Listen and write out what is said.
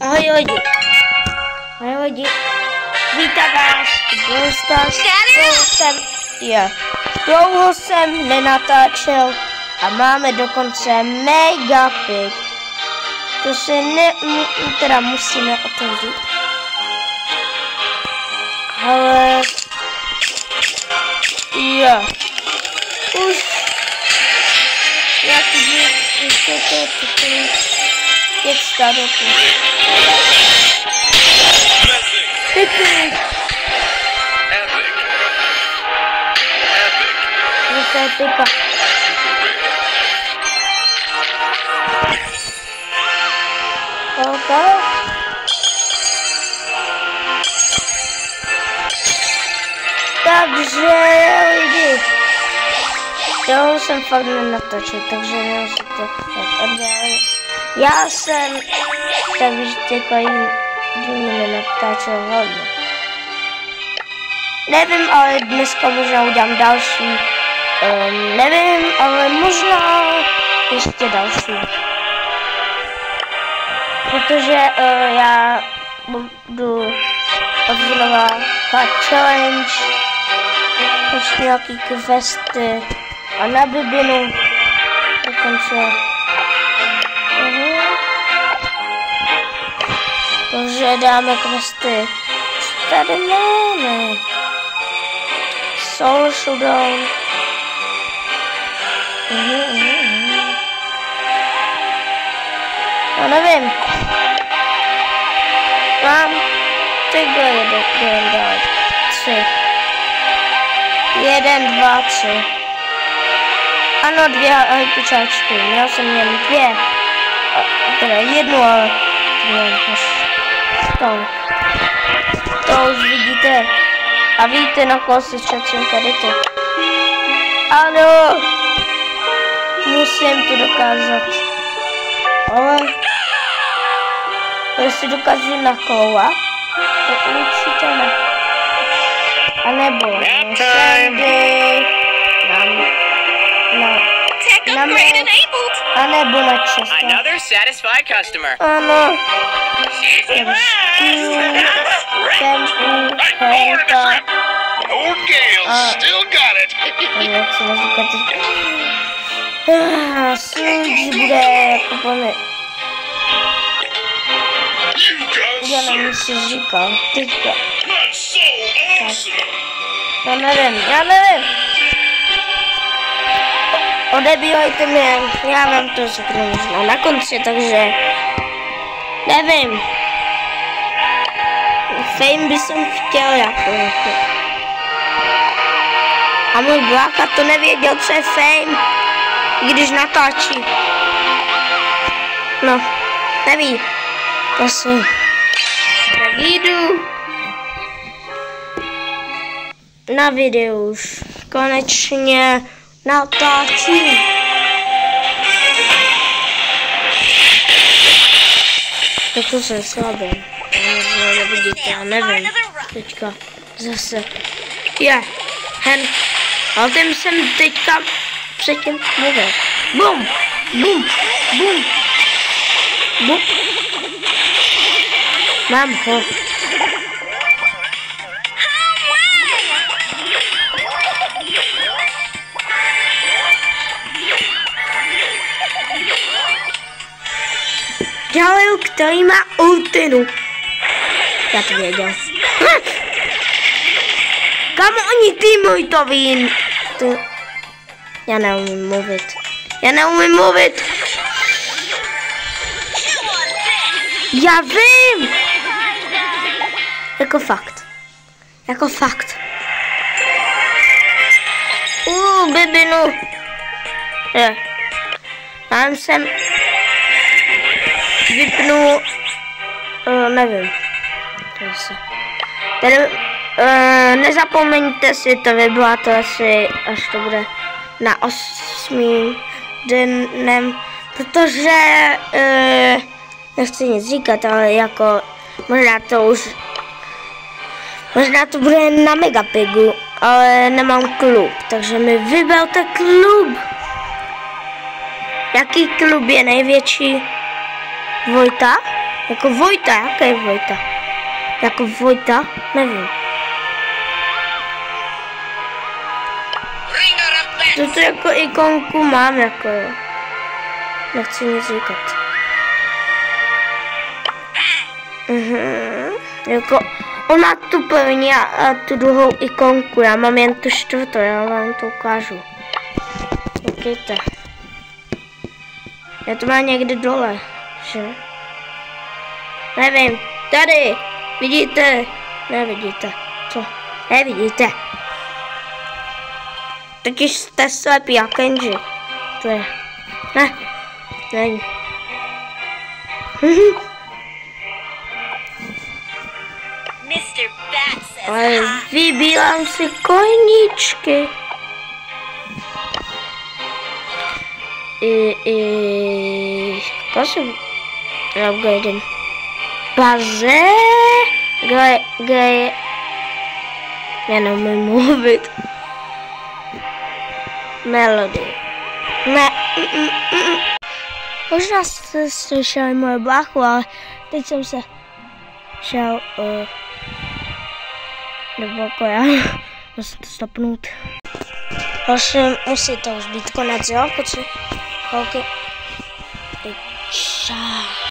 Ahoj lidi. Ahoj lidi. Vítám vás. Dlouho jsem nenatáčel a máme dokonce mega pig. To se teda musíme otevřít. Ale jo. Už nějaký díl, ještě to je starý. Zase pika. OK. Takže lidi, toho jsem fakt nenatočil, takže nemusíte oddělat. Já jsem takže takový nenatáčel hodně. Nevím, ale dneska možná udělám další. Nevím, ale možná ještě další. Protože já budu oddělovat challenge, ještě nějaký questy a na bibinu dokonce. Takže dáme questy. Co tady máme? Soul Showdown. Já nevím. Mám tyhle jeden dát. 3. 1, 2, 3. Ano, 2 pičáčky. Měl jsem jen 2. Teda 1, ale 2. To už vidíte. A víte, na koho se četřím tady to. Ano. Musím to dokázat. Ale jestli dokážu na kola, to určitě ne. A nebo na Sandy, na mě, a nebo na Česta. Ano. Služ bude jako plný. Já nevím, co říkal. Teďka. Já nevím. Odebíjajte mě, já vám to řeknu možná na konci, takže nevím. Fame by jsem chtěl jako. A můj bláka to nevěděl, co je fame, když natáčí. No, neví. Asi. Tak jdu na videu už konečně natáčí. To jsem slabý. Já nevím. Teďka zase. Ale tím jsem teďka předtím mluvil. Bum. Mám ho. Dělaju, který má ultinu. Já to věděl. Kam oni týmují to vín? Já neumím mluvit. Já vím. Jako fakt. Bibinu. Mám sem vypnu, nevím. Tady, nezapomeňte si to vybrat asi, až to bude na 8. dnem, protože nechci nic říkat, ale jako možná to bude na Megapigu, ale nemám klub, takže mi vyberte klub. Jaký klub je největší? Vojta? Jako Vojta, jaká je Vojta? Jako Vojta? Nevím. Toto jako ikonku mám, jako jo. Nechci nic říkat. Jako ona tu první a tu druhou ikonku, já mám jen tu čtvrtou, já vám to ukážu. Koukejte. Já to mám někde dole, že? Nevím, tady, vidíte? Nevidíte, co? Nevidíte. Totiž jste slepí, jak Kenji. To je, ne, není. Ale vybírám si koníčky. Prosím, upgrading. Baze, kde já neumím mluvit. Melody. Ne. Možná jste slyšeli moje bláchu, ale teď jsem se šel nebo jako já musím to stopnout. Vlastně musí to už být konec, jo? Holky.